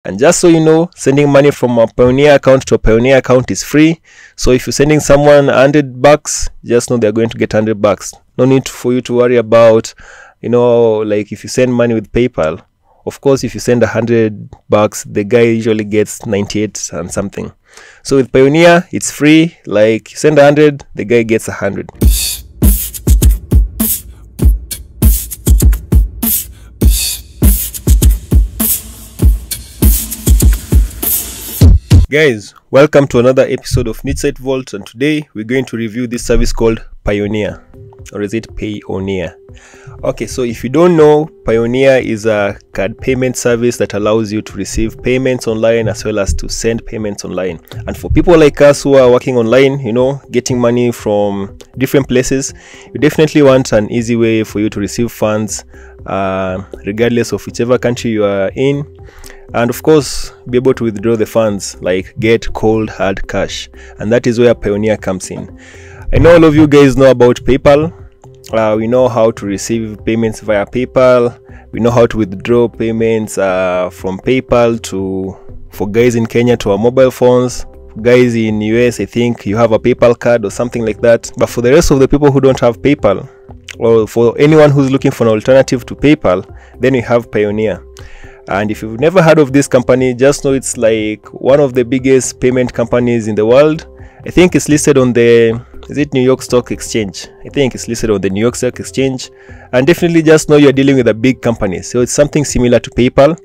And just so you know, sending money from a Payoneer account to a Payoneer account is free. So if you're sending someone $100, just know they're going to get $100. No need for you to worry about, like if you send money with PayPal. Of course, if you send $100, the guy usually gets 98 and something. So with Payoneer, it's free. Like you send 100, the guy gets 100. Guys, welcome to another episode of Niche Vault, and today we're going to review this service called Payoneer, or is it Payoneer? Okay, so if you don't know, Payoneer is a card payment service that allows you to receive payments online as well as to send payments online. And for people like us who are working online, getting money from different places, you definitely want an easy way for you to receive funds regardless of whichever country you are in. And of course, be able to withdraw the funds, like get cold hard cash. And that is where Payoneer comes in. I know all of you guys know about PayPal. We know how to receive payments via PayPal. We know how to withdraw payments from PayPal for guys in Kenya to our mobile phones. For guys in US, I think you have a PayPal card or something like that. But for the rest of the people who don't have PayPal, or for anyone who's looking for an alternative to PayPal, then we have Payoneer. And if you've never heard of this company, just know it's like one of the biggest payment companies in the world. I think it's listed on the, New York Stock Exchange? I think it's listed on the New York Stock Exchange. And definitely just know you're dealing with a big company. So it's something similar to PayPal.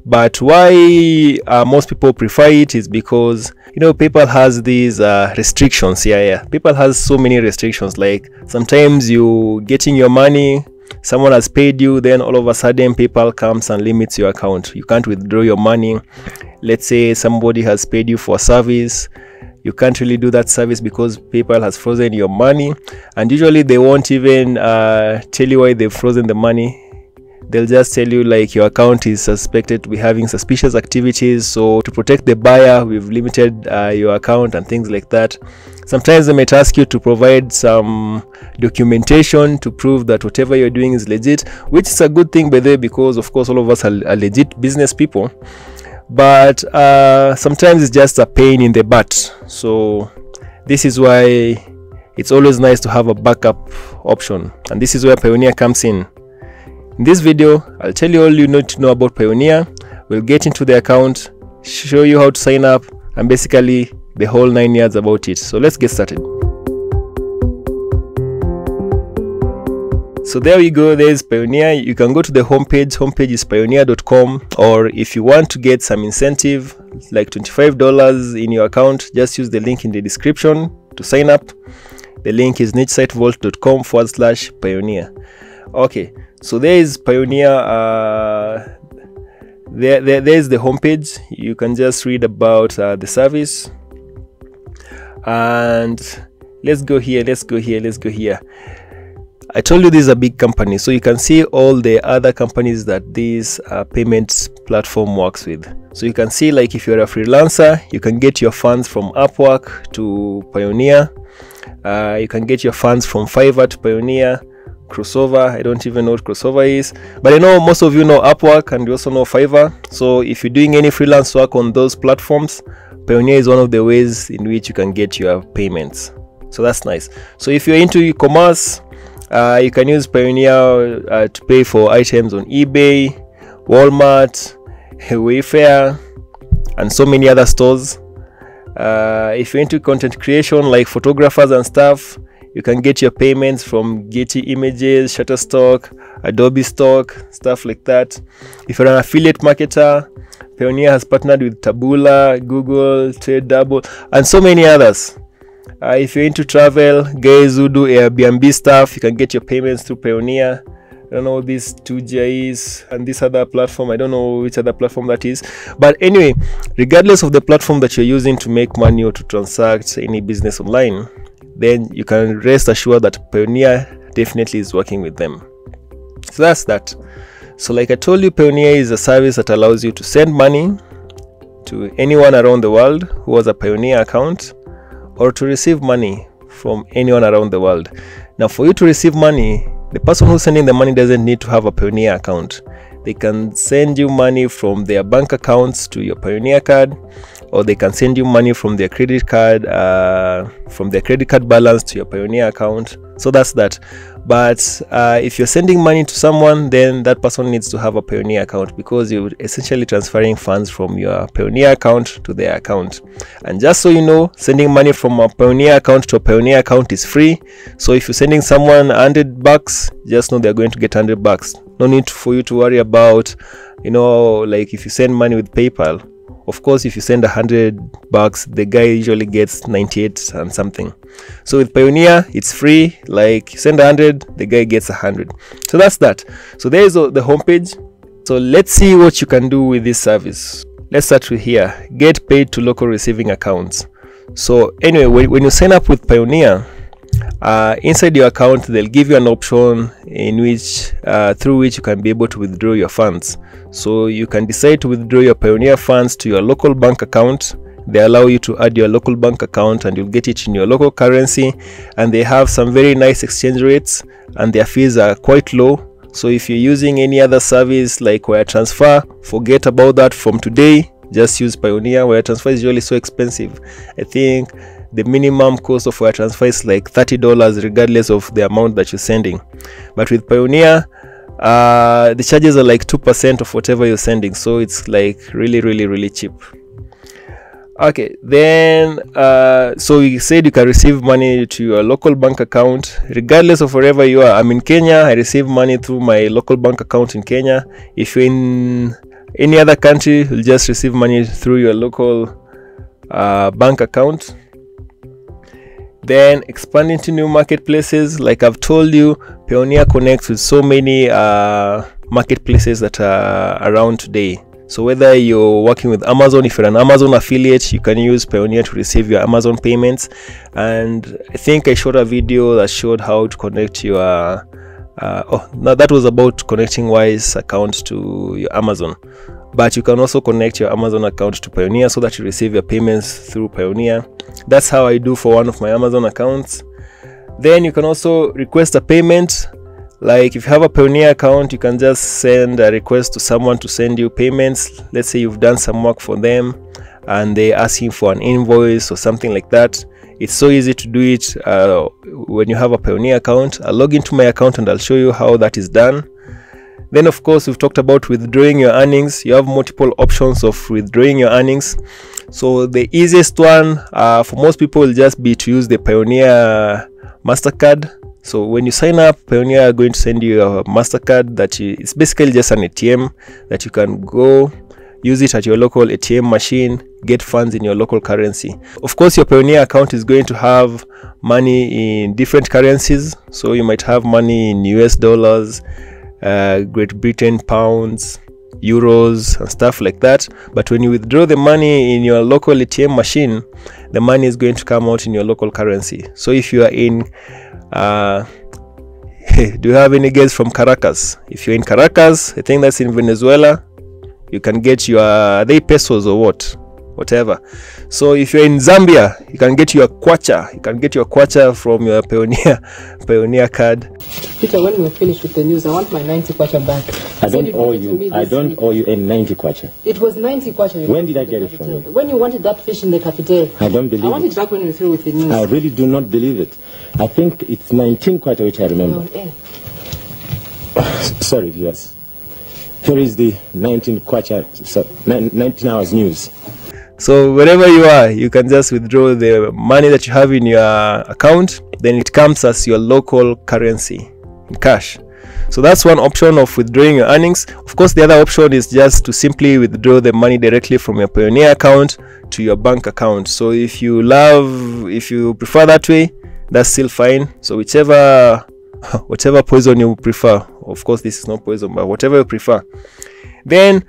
But why most people prefer it is because, PayPal has these restrictions. Yeah. PayPal has so many restrictions. Like sometimes you getting your money, someone has paid you, then all of a sudden PayPal comes and limits your account. You can't withdraw your money. Let's say somebody has paid you for a service. You can't really do that service because PayPal has frozen your money. And usually they won't even tell you why they've frozen the money. They'll just tell you like your account is suspected to be having suspicious activities. So to protect the buyer, we've limited your account and things like that. Sometimes they might ask you to provide some documentation to prove that whatever you're doing is legit, which is a good thing by the way, because of course all of us are legit business people. But sometimes it's just a pain in the butt. So this is why it's always nice to have a backup option. And this is where Payoneer comes in. In this video, I'll tell you all you need to know about Payoneer. We'll get into the account, show you how to sign up, and basically the whole 9 yards about it. So let's get started. So there we go, there's Payoneer. You can go to the homepage. Homepage is payoneer.com, or if you want to get some incentive like $25 in your account, just use the link in the description to sign up. The link is nichesitevault.com/Payoneer. Okay, so there is Payoneer. There's the homepage. You can just read about the service. And let's go here. I told you this is a big company, so you can see all the other companies that this payments platform works with. So you can see, like, if you're a freelancer, you can get your funds from Upwork to Payoneer. You can get your funds from Fiverr to Payoneer. Crossover, I don't even know what Crossover is, but I know most of you know Upwork and you also know Fiverr. So if you're doing any freelance work on those platforms, Payoneer is one of the ways in which you can get your payments. So that's nice. So if you're into e-commerce, you can use Payoneer to pay for items on eBay, Walmart, Wayfair, and so many other stores. If you're into content creation like photographers and stuff, you can get your payments from Getty Images, Shutterstock, Adobe Stock, stuff like that. If you're an affiliate marketer, Payoneer has partnered with Taboola, Google, TradeDouble, and so many others. If you're into travel, guys who do Airbnb stuff, you can get your payments through Payoneer. I don't know these 2GI is, and this other platform, I don't know which other platform that is. But anyway, regardless of the platform that you're using to make money or to transact any business online, then you can rest assured that Payoneer definitely is working with them. So that's that. So like I told you, Payoneer is a service that allows you to send money to anyone around the world who has a Payoneer account, or to receive money from anyone around the world. Now for you to receive money, the person who's sending the money doesn't need to have a Payoneer account. they can send you money from their bank accounts to your Payoneer card, or they can send you money from their credit card balance to your Payoneer account. So that's that. But if you're sending money to someone, then that person needs to have a Payoneer account, because you're essentially transferring funds from your Payoneer account to their account. And just so you know, sending money from a Payoneer account to a Payoneer account is free. So if you're sending someone $100, just know they're going to get $100. No need for you to worry about, like if you send money with PayPal. Of course, if you send $100, the guy usually gets 98 and something. So with Payoneer, it's free. Like, you send 100, the guy gets 100. So that's that. So there is the homepage. So let's see what you can do with this service. Let's start with here. Get paid to local receiving accounts. So anyway, when you sign up with Payoneer, inside your account, they'll give you an option in which through which you can be able to withdraw your funds. So you can decide to withdraw your Payoneer funds to your local bank account. They allow you to add your local bank account, and you'll get it in your local currency. And they have some very nice exchange rates, and their fees are quite low. So if you're using any other service like wire transfer, forget about that from today. Just use Payoneer. Wire transfer is usually so expensive. I think the minimum cost of wire transfer is like $30 regardless of the amount that you're sending. But with Payoneer, the charges are like 2% of whatever you're sending, so it's like really cheap. Okay, then so you said you can receive money to your local bank account regardless of wherever you are. I'm in Kenya. I receive money through my local bank account in Kenya. If you're in any other country, you'll just receive money through your local bank account. Then expand into new marketplaces. Like I've told you, Payoneer connects with so many marketplaces that are around today. So whether you're working with Amazon, if you're an Amazon affiliate, you can use Payoneer to receive your Amazon payments. And I think I showed a video that showed how to connect your now that was about connecting Wise account to your Amazon, but you can also connect your Amazon account to Payoneer so that you receive your payments through Payoneer. That's how I do for one of my Amazon accounts. Then you can also request a payment. Like if you have a Payoneer account, you can just send a request to someone to send you payments. Let's say you've done some work for them and they're asking for an invoice or something like that. It's so easy to do it when you have a Payoneer account. I'll log into my account and I'll show you how that is done. Then of course, we've talked about withdrawing your earnings. You have multiple options of withdrawing your earnings. So the easiest one for most people will just be to use the Payoneer MasterCard. So when you sign up, Payoneer are going to send you a MasterCard it's basically just an ATM that you can go use it at your local ATM machine, get funds in your local currency. Of course, your Payoneer account is going to have money in different currencies. So you might have money in US dollars, Great Britain pounds, euros and stuff like that. But when you withdraw the money in your local ATM machine, the money is going to come out in your local currency. So if you are in do you have any guys from Caracas? If you're in Caracas, I think that's in Venezuela, you can get your, are they pesos or whatever. So if you're in Zambia, you can get your kwacha. You can get your kwacha from your Payoneer card. Peter, when we're finished with the news, I want my 90 kwacha back. I don't owe you. I don't owe you any 90 kwacha. It was 90 kwacha. When did I get it from you? When you wanted that fish in the cafeteria. I don't believe it. I want it back when we're through with the news. I really do not believe it. I think it's 19 kwacha which I remember. No, Sorry, viewers. Here is the 19 kwacha, so 19 hours news. So wherever you are, you can just withdraw the money that you have in your account. Then it comes as your local currency in cash. So that's one option of withdrawing your earnings. Of course, the other option is just to simply withdraw the money directly from your Payoneer account to your bank account. So if you prefer that way, that's still fine. So whatever poison you prefer. Of course, this is not poison, but whatever you prefer. Then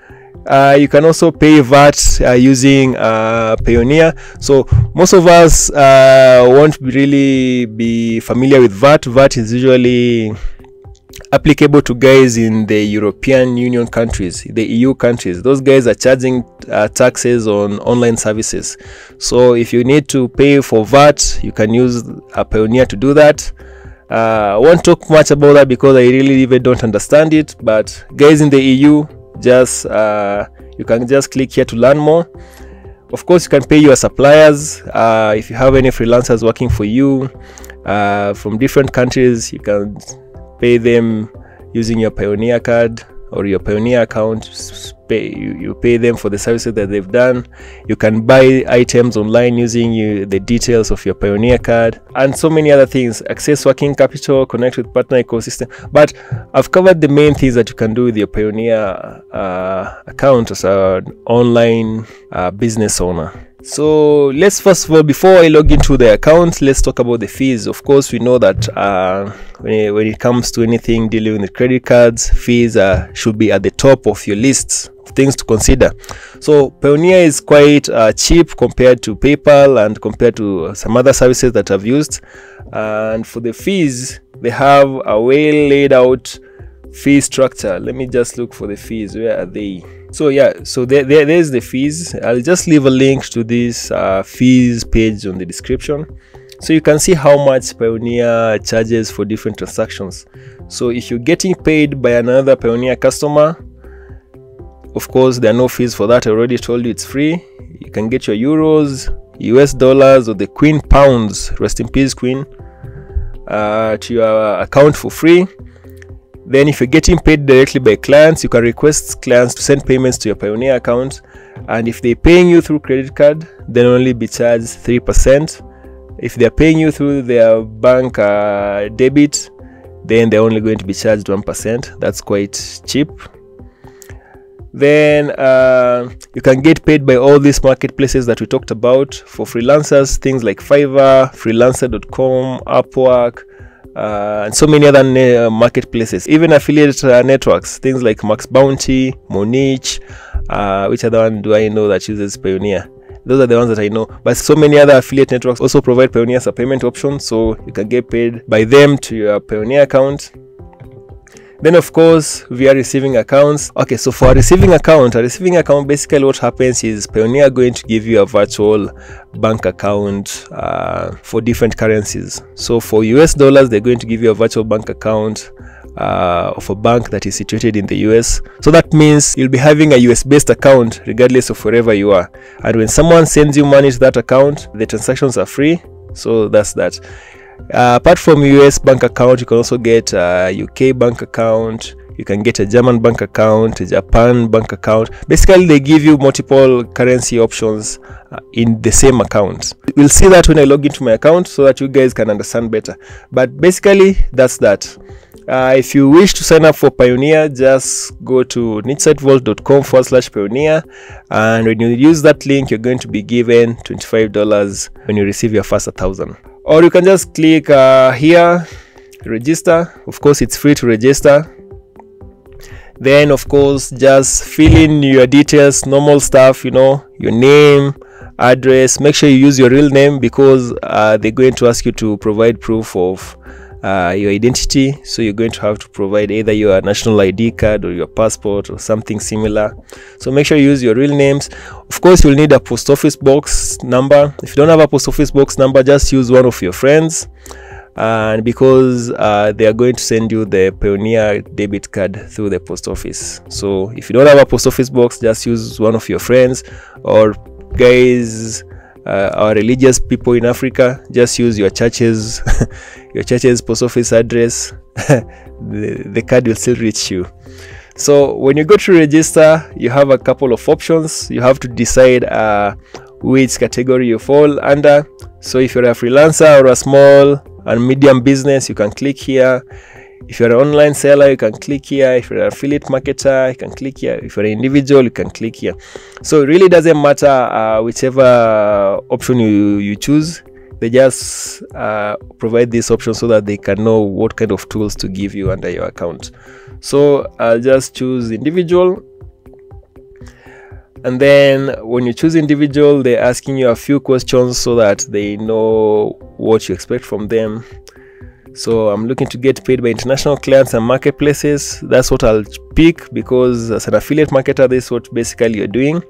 you can also pay VAT using Payoneer. So most of us won't really be familiar with VAT. VAT is usually applicable to guys in the European Union countries, the EU countries. Those guys are charging taxes on online services. So if you need to pay for VAT, you can use a Payoneer to do that. I won't talk much about that because I really even don't understand it, but guys in the EU, just you can just click here to learn more. Of course, you can pay your suppliers. If you have any freelancers working for you from different countries, you can pay them using your Payoneer card or your Payoneer account. You pay them for the services that they've done. You can buy items online using the details of your Payoneer card, and so many other things. Access working capital, connect with partner ecosystem. But I've covered the main things that you can do with your Payoneer account as an online business owner. So let's first of all, before I log into the account, let's talk about the fees. Of course, we know that when it comes to anything dealing with credit cards, fees should be at the top of your list of things to consider. So Payoneer is quite cheap compared to PayPal and compared to some other services that I've used. And for the fees, they have a well laid out fee structure. Let me just look for the fees. Where are they? So yeah, so there's the fees. I'll just leave a link to this fees page on the description, so you can see how much Payoneer charges for different transactions. So if you're getting paid by another Payoneer customer, of course there are no fees for that. I already told you it's free. You can get your euros, US dollars, or the Queen pounds, rest in peace Queen, to your account for free. Then if you're getting paid directly by clients, you can request clients to send payments to your Payoneer account, and if they're paying you through credit card, they'll only be charged 3%. If they're paying you through their bank debit, then they're only going to be charged 1%. That's quite cheap. Then you can get paid by all these marketplaces that we talked about. For freelancers, things like Fiverr, freelancer.com, Upwork, and so many other marketplaces, even affiliate networks, things like Max Bounty, Monich, which other one do I know that uses Payoneer? Those are the ones that I know, but so many other affiliate networks also provide Payoneer as a payment option, so you can get paid by them to your Payoneer account. Then of course via receiving accounts. Okay, so for a receiving account, basically what happens is Payoneer are going to give you a virtual bank account for different currencies. So for US dollars, they're going to give you a virtual bank account of a bank that is situated in the US. So that means you'll be having a US based account regardless of wherever you are, and when someone sends you money to that account, the transactions are free. So that's that. Apart from US bank account, you can also get a UK bank account, you can get a German bank account, a Japan bank account. Basically they give you multiple currency options in the same account. We'll see that when I log into my account so that you guys can understand better, but basically that's that. If you wish to sign up for Payoneer, just go to nichesitevault.com/Payoneer, and when you use that link, you're going to be given $25 when you receive your first 1,000. Or you can just click here, register. Of course, it's free to register. Then, of course, just fill in your details, normal stuff, you know, your name, address. Make sure you use your real name because they're going to ask you to provide proof of your identity. So you're going to have to provide either your national ID card or your passport or something similar. So make sure you use your real names. Of course, you'll need a post office box number. If you don't have a post office box number, just use one of your friends, and because they are going to send you the Payoneer debit card through the post office. So if you don't have a post office box, just use one of your friends, or guys, our religious people in Africa, just use your church's your church's post office address. the card will still reach you. So when you go to register, you have a couple of options. You have to decide which category you fall under. So if you're a freelancer or a small and medium business, you can click here. If you're an online seller, you can click here. If you're an affiliate marketer, you can click here. If you're an individual, you can click here. So it really doesn't matter whichever option you choose. They just provide this option so that they can know what kind of tools to give you under your account. So I'll just choose individual. And then when you choose individual, they're asking you a few questions so that they know what you expect from them. So I'm looking to get paid by international clients and marketplaces. That's what I'll pick because as an affiliate marketer, this is what basically you're doing.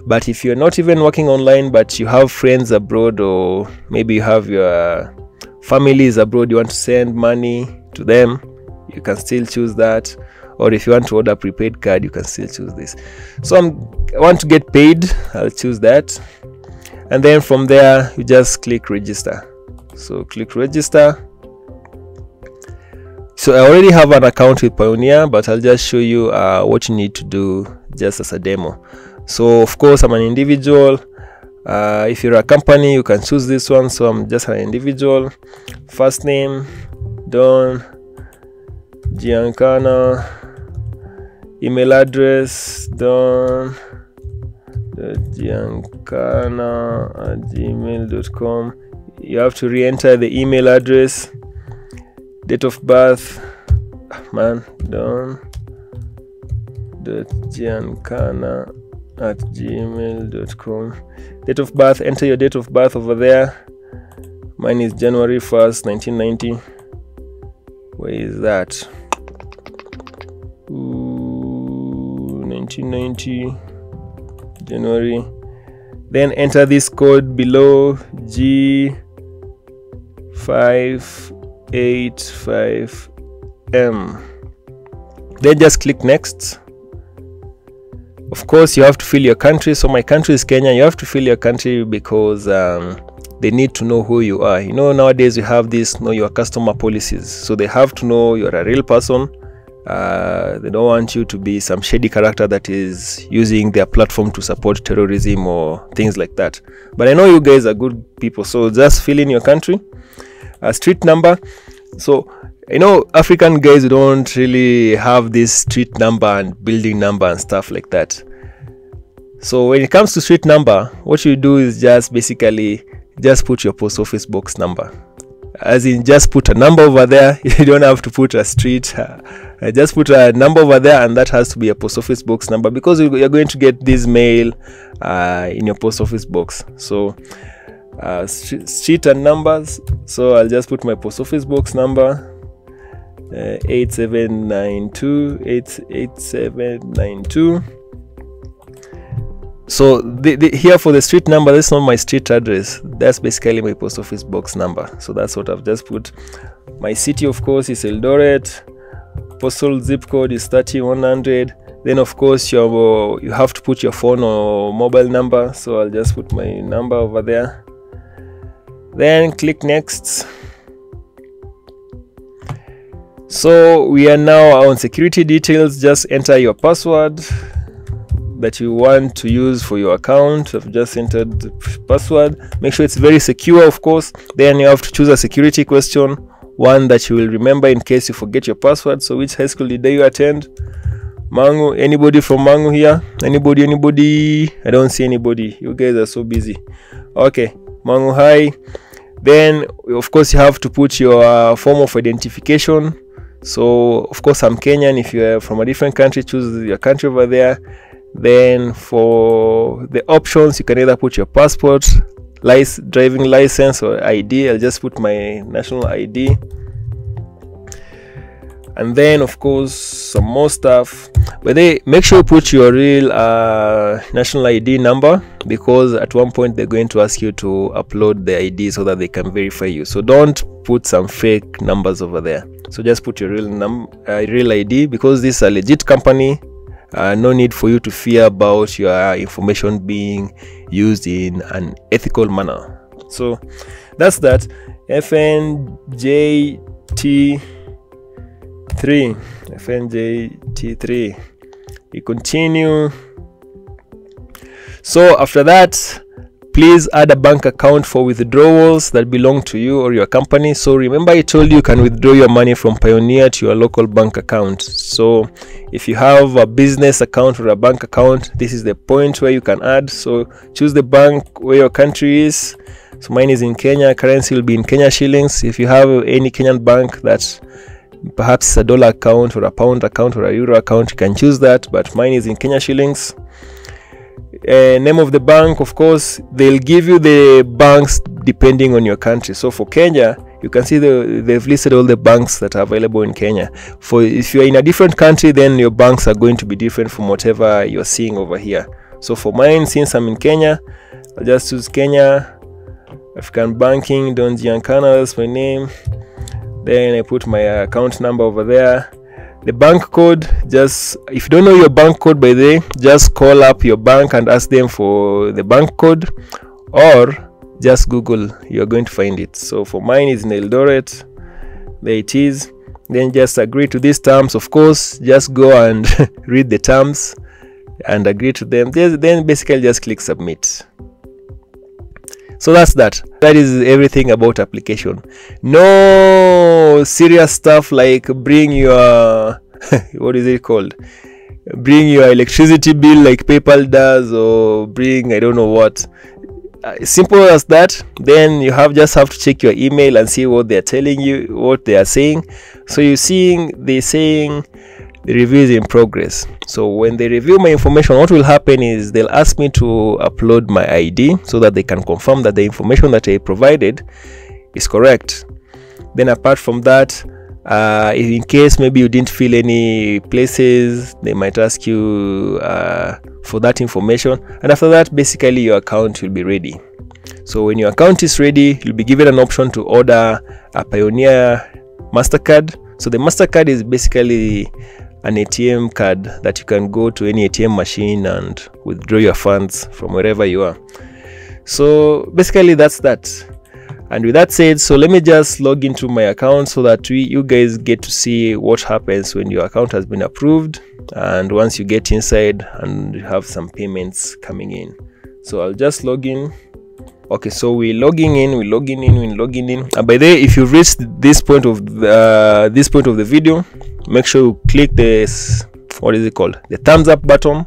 But if you're not even working online, but you have friends abroad, or maybe you have your family is abroad, you want to send money to them, you can still choose that. Or if you want to order prepaid card, you can still choose this. So I want to get paid, I'll choose that. And then from there you just click register. So click register. So I already have an account with Payoneer, but I'll just show you what you need to do just as a demo. So of course I'm an individual. If you're a company, you can choose this one. So I'm just an individual. First name Don Giancana, email address Don Giancana@gmail.com. You have to re-enter the email address. Date of birth, don.giancana@gmail.com. Date of birth, enter your date of birth over there. Mine is January 1st, 1990. Where is that? 1990 January. Then enter this code below, G585M. Then just click next. Of course you have to fill your country. So my country is Kenya. You have to fill your country because they need to know who you are. You know, nowadays we have this know your customer policies, so they have to know you're a real person. They don't want you to be some shady character that is using their platform to support terrorism or things like that. But I know you guys are good people, so just fill in your country. Street number. So you know, African guys don't really have this street number and building number and stuff like that. So when it comes to street number, what you do is just basically just put your post office box number. As in, just put a number over there. You don't have to put a street. Just put a number over there, and that has to be a post office box number, because you're going to get this mail in your post office box. So street and numbers. So I'll just put my post office box number, 8792. So here for the street number, that's not my street address, that's basically my post office box number. So that's what I've just put. My city, of course, is Eldoret. Postal zip code is 3100. Then of course you have to put your phone or mobile number, so I'll just put my number over there. Then click next. So we are now on security details. Just enter your password that you want to use for your account. I've just entered the password. Make sure it's very secure, of course. Then you have to choose a security question, one that you will remember in case you forget your password. So which high school did you attend? Mangu. Anybody from Mangu here? Anybody? I don't see anybody. You guys are so busy. Okay, Mangu High. Then of course you have to put your form of identification. So of course I'm Kenyan. If you are from a different country, choose your country over there. Then for the options, you can either put your passport, driving license, or ID. I'll just put my national ID. And then of course some more stuff, but make sure you put your real national ID number, because at one point they're going to ask you to upload the ID so that they can verify you. So don't put some fake numbers over there. So just put your real ID, because this is a legit company. No need for you to fear about your information being used in an ethical manner. So that's that. FNJT3. We continue. So after that, please add a bank account for withdrawals that belong to you or your company. So remember, I told you can withdraw your money from Payoneer to your local bank account. So if you have a business account or a bank account, this is the point where you can add. So choose the bank where your country is. So mine is in Kenya. Currency will be in Kenya shillings. If you have any Kenyan bank that perhaps a dollar account or a pound account or a euro account, you can choose that, but mine is in Kenya shillings. Name of the bank, of course, they'll give you the banks depending on your country. So for Kenya, you can see they've listed all the banks that are available in Kenya. For if you're in a different country, then your banks are going to be different from whatever you're seeing over here. So for mine, since I'm in Kenya, I'll just choose Kenya. African Banking, Don Giancana, that's my name. Then I put my account number over there. The bank code, just if you don't know your bank code by the way, just call up your bank and ask them for the bank code, or just Google, you're going to find it. So for mine is in Eldoret, there it is. Then just agree to these terms. Of course, just go and read the terms and agree to them. Then basically just click submit. So that's that. That is everything about application. No serious stuff like bring your what is it called? Bring your electricity bill like PayPal does, or bring I don't know what. Simple as that. Then you just have to check your email and see what they're telling you, what they are saying. So you're seeing they're saying the review is in progress. So when they review my information, what will happen is they'll ask me to upload my ID so that they can confirm that the information that I provided is correct. Then apart from that, in case maybe you didn't fill any places, they might ask you for that information, and after that basically your account will be ready. So when your account is ready, you'll be given an option to order a Payoneer MasterCard. So the MasterCard is basically an ATM card that you can go to any ATM machine and withdraw your funds from wherever you are. So basically that's that. And with that said, so let me just log into my account so that you guys get to see what happens when your account has been approved, and once you get inside and you have some payments coming in. So I'll just log in. Okay, so we're logging in. And by the way, if you've reached this point of the video, make sure you click this, what is it called, the thumbs up button,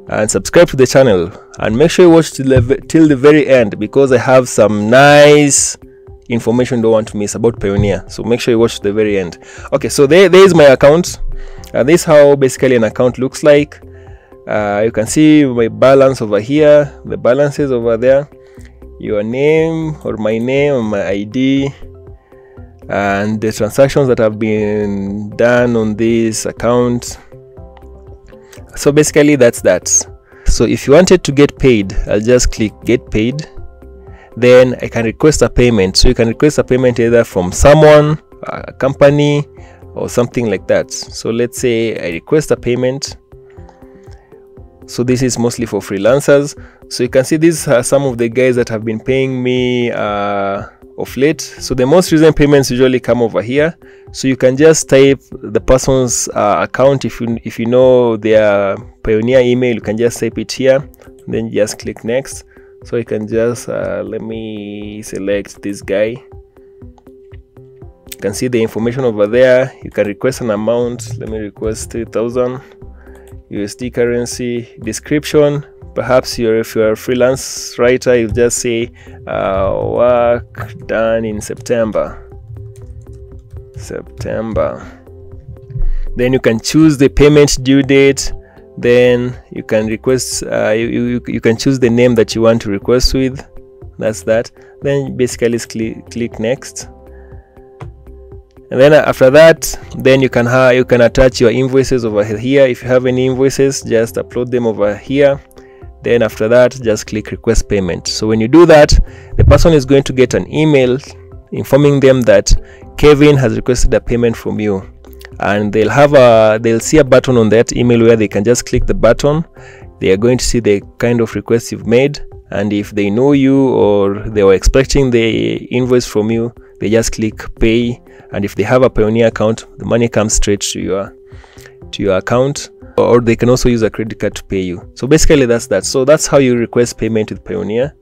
and subscribe to the channel, and make sure you watch till the very end, because I have some nice information you don't want to miss about Payoneer. So make sure you watch to the very end. Okay, so there is my account. This is how basically an account looks like. You can see my balance over here, the balances over there, your name or my name or my ID, and the transactions that have been done on this account. So basically that's that. So if you wanted to get paid, I'll just click get paid. Then I can request a payment. So you can request a payment either from someone, a company, or something like that. So let's say I request a payment. So this is mostly for freelancers. So you can see these are some of the guys that have been paying me of late. So the most recent payments usually come over here. So you can just type the person's account. If you know their Payoneer email, you can just type it here, then just click next. So you can just let me select this guy. You can see the information over there. You can request an amount. Let me request 3,000 USD currency. Description, perhaps if you're a freelance writer, you just say work done in September. Then you can choose the payment due date. Then you can request you can choose the name that you want to request with. That's that. Then basically click next, and then after that, then you can attach your invoices over here. If you have any invoices, just upload them over here. Then after that, just click request payment. So when you do that, the person is going to get an email informing them that Kevin has requested a payment from you, and they'll see a button on that email where they can just click the button. They are going to see the kind of request you've made, and if they know you or they were expecting the invoice from you, they just click pay. And if they have a Payoneer account, the money comes straight to your account, or they can also use a credit card to pay you. So basically that's that. So that's how you request payment with Payoneer.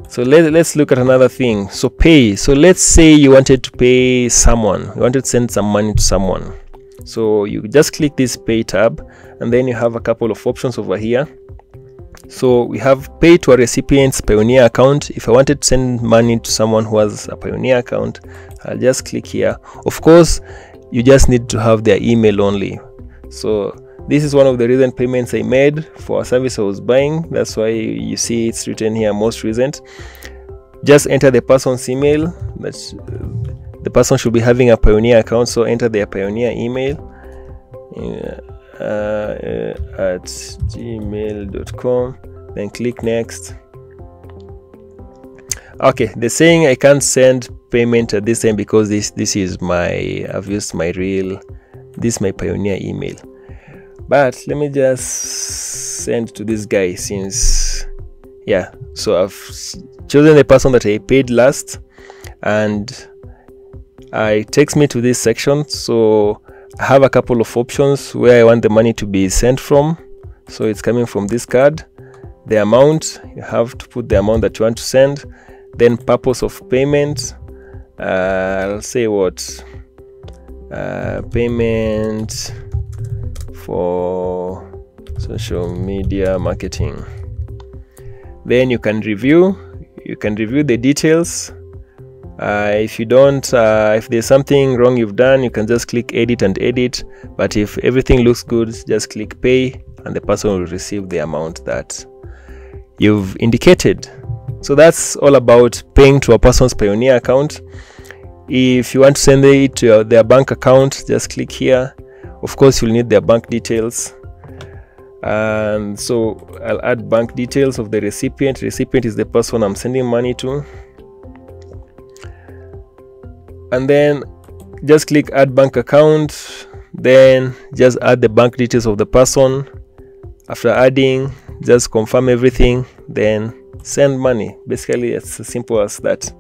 So let's look at another thing. So pay. So let's say you wanted to pay someone, you wanted to send some money to someone. So you just click this pay tab, and then you have a couple of options over here. So we have pay to a recipient's Payoneer account. If I wanted to send money to someone who has a Payoneer account, I'll just click here. Of course, you just need to have their email only. So this is one of the recent payments I made for a service I was buying. That's why you see it's written here most recent. Just enter the person's email. That's the person should be having a Payoneer account, so enter their Payoneer email at gmail.com. then click next. Okay, they're saying I can't send payment at this time because this is my, I've used my this is my Payoneer email. But let me just send to this guy since, yeah, so I've chosen the person that I paid last, and it takes me to this section. So I have a couple of options where I want the money to be sent from. So it's coming from this card. The amount, you have to put the amount that you want to send. Then purpose of payment, I'll say what, payment for social media marketing. Then you can review the details. If you don't, if there's something wrong you've done, you can just click edit and edit. But if everything looks good, just click pay, and the person will receive the amount that you've indicated. So that's all about paying to a person's Payoneer account. If you want to send it to their bank account, just click here. Of course, you'll need their bank details. And so I'll add bank details of the recipient. Recipient is the person I'm sending money to. And then just click add bank account. Then just add the bank details of the person. After adding, just confirm everything, then send money. Basically, it's as simple as that.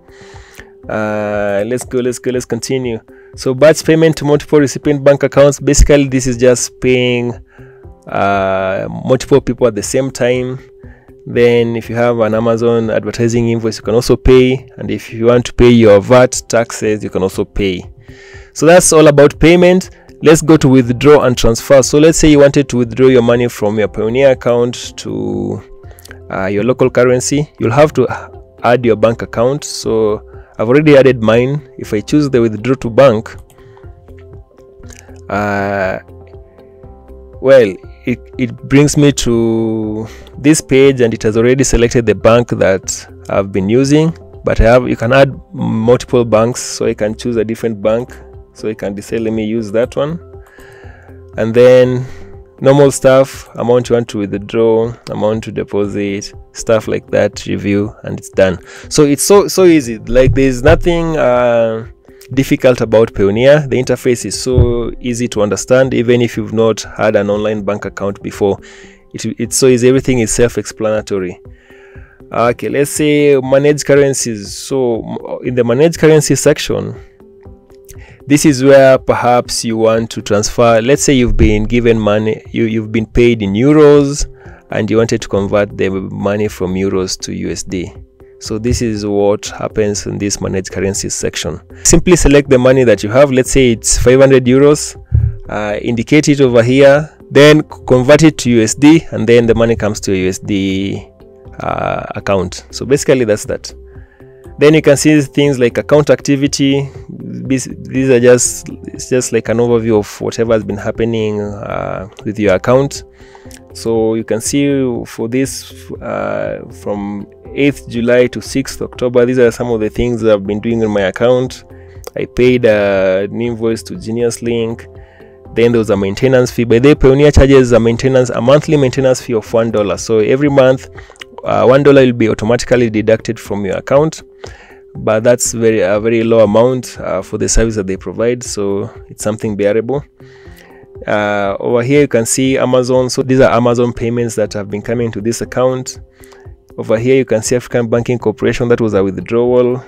Let's continue. So batch payment to multiple recipient bank accounts. Basically, this is just paying multiple people at the same time. Then if you have an Amazon advertising invoice, you can also pay. And if you want to pay your VAT taxes, you can also pay. So that's all about payment. Let's go to withdraw and transfer. So let's say you wanted to withdraw your money from your Payoneer account to your local currency. You'll have to add your bank account. So I've already added mine. If I choose the withdraw to bank, well, it brings me to this page, and it has already selected the bank that I've been using. But you can add multiple banks, so I can choose a different bank. So I can decide, let me use that one. And then normal stuff, amount you want to withdraw, amount to deposit, stuff like that, review, and it's done. So it's so easy. Like, there's nothing difficult about Payoneer. The interface is so easy to understand. Even if you've not had an online bank account before, it's so easy. Everything is self-explanatory. Okay, let's say manage currencies. So in the manage currency section, this is where perhaps you want to transfer. Let's say you've been given money, you've been paid in euros, and you wanted to convert the money from euros to USD. So this is what happens in this manage currencies section. Simply select the money that you have. Let's say it's 500 euros. Indicate it over here, then convert it to USD, and then the money comes to a USD account. So basically that's that. Then you can see things like account activity. These are it's just like an overview of whatever has been happening with your account. So you can see for this from 8th July to 6th October, these are some of the things that I've been doing in my account. I paid an invoice to Genius Link. Then there was a maintenance fee. By the way, Payoneer charges a monthly maintenance fee of $1. So every month, $1 will be automatically deducted from your account, but that's a very low amount for the service that they provide, so it's something bearable. Over here you can see Amazon. So these are Amazon payments that have been coming to this account. Over here you can see African Banking Corporation, that was a withdrawal.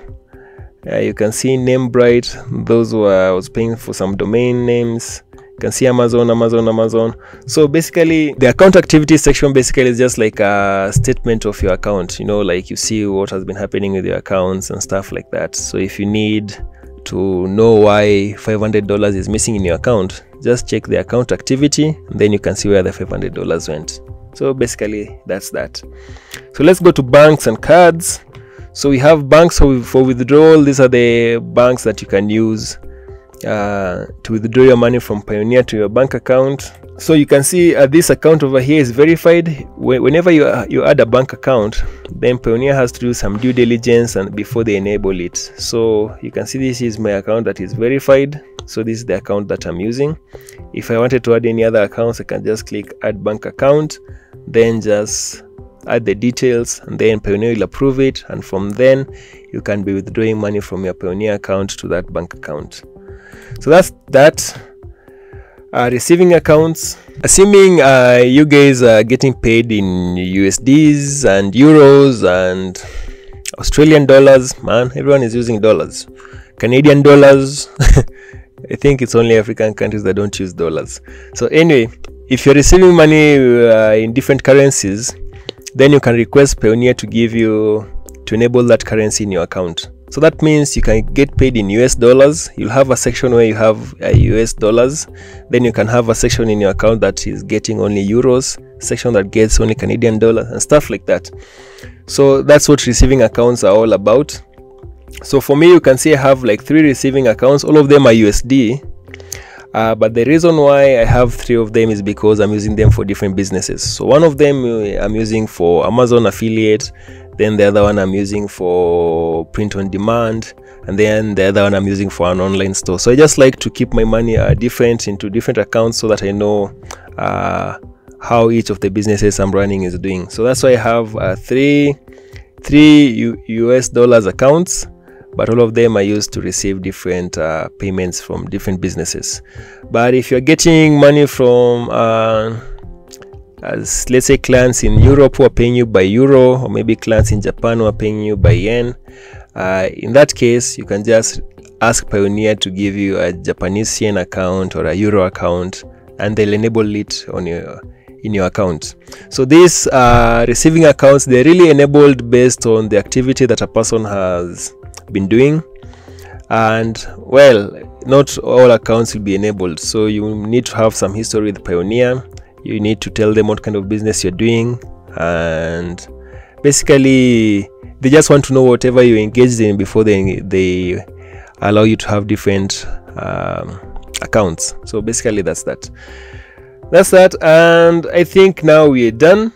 You can see NameBright, those who I was paying for some domain names. You can see Amazon. So basically the account activity section basically is just like a statement of your account, you know, like you see what has been happening with your accounts and stuff like that. So if you need to know why $500 is missing in your account, just check the account activity, and then you can see where the $500 went. So basically that's that. So let's go to banks and cards. So we have banks for withdrawal. These are the banks that you can use to withdraw your money from Payoneer to your bank account. So you can see this account over here is verified. Whenever you add a bank account, then Payoneer has to do some due diligence and before they enable it. So you can see this is my account that is verified. So this is the account that I'm using. If I wanted to add any other accounts, I can just click add bank account, then just add the details, and then Payoneer will approve it, and from then you can be withdrawing money from your Payoneer account to that bank account. So that's that. Receiving accounts, assuming you guys are getting paid in USDs and euros and Australian dollars. Man, everyone is using dollars. Canadian dollars. I think it's only African countries that don't use dollars. So anyway, if you're receiving money in different currencies, then you can request Payoneer to enable that currency in your account. So that means you can get paid in US dollars. You'll have a section where you have US dollars. Then you can have a section in your account that is getting only euros, section that gets only Canadian dollars, and stuff like that. So that's what receiving accounts are all about. So for me, you can see I have like 3 receiving accounts. All of them are USD. But the reason why I have 3 of them is because I'm using them for different businesses. So one of them I'm using for Amazon affiliate, then the other one I'm using for print on demand, and then the other one I'm using for an online store. So I just like to keep my money different into different accounts so that I know how each of the businesses I'm running is doing. So that's why I have 3 US dollars accounts, but all of them are used to receive different payments from different businesses. But if you're getting money from let's say clients in Europe who are paying you by euro, or maybe clients in Japan who are paying you by yen, in that case you can just ask Payoneer to give you a Japanese yen account or a euro account, and they'll enable it on in your account. So these receiving accounts, they're really enabled based on the activity that a person has been doing, and well, not all accounts will be enabled. So you need to have some history with Payoneer. You need to tell them what kind of business you're doing, and basically they just want to know whatever you're engaged in before they allow you to have different accounts. So basically that's that. And I think now we're done,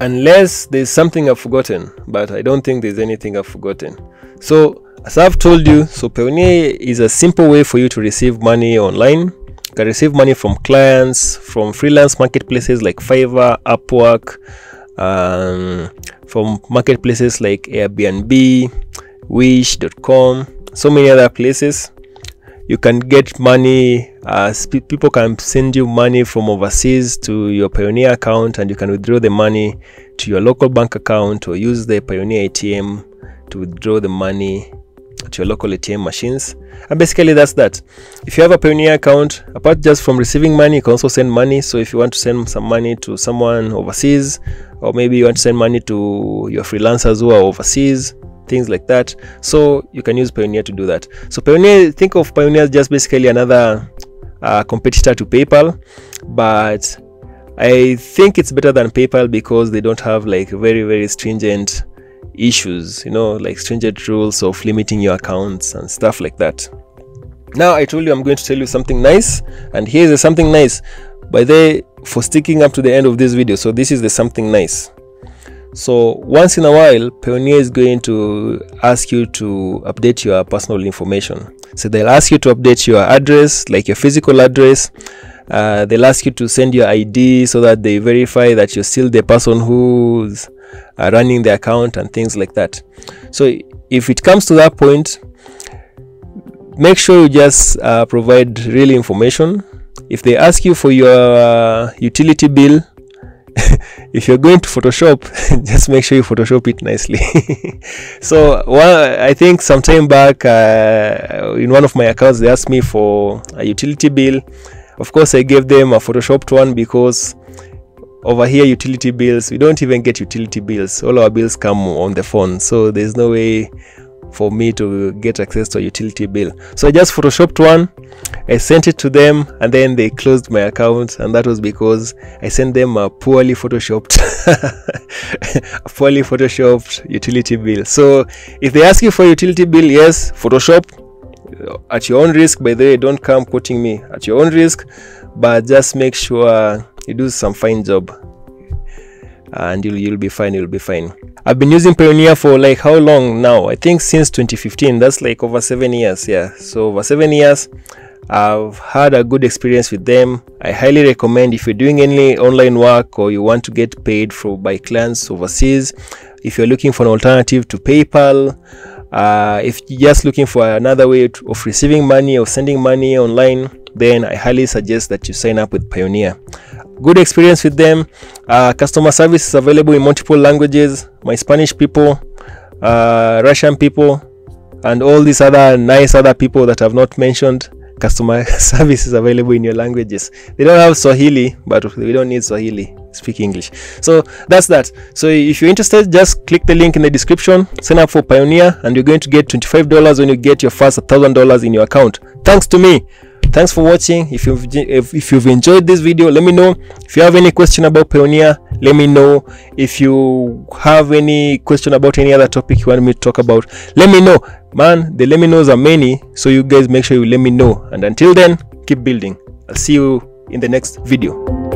unless there's something I've forgotten, but I don't think there's anything I've forgotten. So as I've told you, so Payoneer is a simple way for you to receive money online. You can receive money from clients, from freelance marketplaces like Fiverr, Upwork, from marketplaces like Airbnb, Wish.com, so many other places. You can get money, people can send you money from overseas to your Payoneer account, and you can withdraw the money to your local bank account, or use the Payoneer ATM to withdraw the money to your local ATM machines. And basically that's that. If you have a Payoneer account, apart just from receiving money, you can also send money. So if you want to send some money to someone overseas, or maybe you want to send money to your freelancers who are overseas, things like that, so you can use Payoneer to do that. So Payoneer, think of Payoneer as just basically another competitor to PayPal, but I think it's better than PayPal because they don't have like very stringent issues, like stringent rules of limiting your accounts and stuff like that. Now I told you I'm going to tell you something nice, and here's something nice by the way for sticking up to the end of this video. So this is the something nice. So once in a while, Payoneer is going to ask you to update your personal information. So they'll ask you to update your address, like your physical address. They'll ask you to send your ID so that they verify that you're still the person who's running the account and things like that. So if it comes to that point, make sure you just provide real information. If they ask you for your utility bill, if you're going to Photoshop, just make sure you Photoshop it nicely. So I think sometime back in one of my accounts, they asked me for a utility bill. Of course, I gave them a Photoshopped one because over here, utility bills, we don't even get utility bills. All our bills come on the phone. So there's no way for me to get access to a utility bill. So I just Photoshopped one. I sent it to them, and then they closed my account, and that was because I sent them a poorly photoshopped utility bill. So if they ask you for a utility bill, yes, Photoshop at your own risk. By the way, don't come quoting me, at your own risk, but just make sure you do some fine job, and you'll be fine. You'll be fine. I've been using Payoneer for like how long now? I think since 2015. That's like over 7 years. Yeah, so over 7 years. I've had a good experience with them. I highly recommend if you're doing any online work or you want to get paid by clients overseas, if you're looking for an alternative to PayPal, if you're just looking for another way of receiving money or sending money online, then I highly suggest that you sign up with Payoneer. Good experience with them. Customer service is available in multiple languages. My Spanish people, Russian people, and all these other nice other people that I've not mentioned, customer service is available in your languages. They don't have Swahili, but we don't need Swahili. Speak English. So that's that. So if you're interested, just click the link in the description, sign up for Payoneer, and you're going to get $25 when you get your first $1,000 in your account. Thanks to me. Thanks for watching. If you've enjoyed this video, let me know. If you have any question about Payoneer, let me know. If you have any question about any other topic you want me to talk about, let me know. Man, the let me knows are many, so you guys make sure you let me know. And until then, keep building. I'll see you in the next video.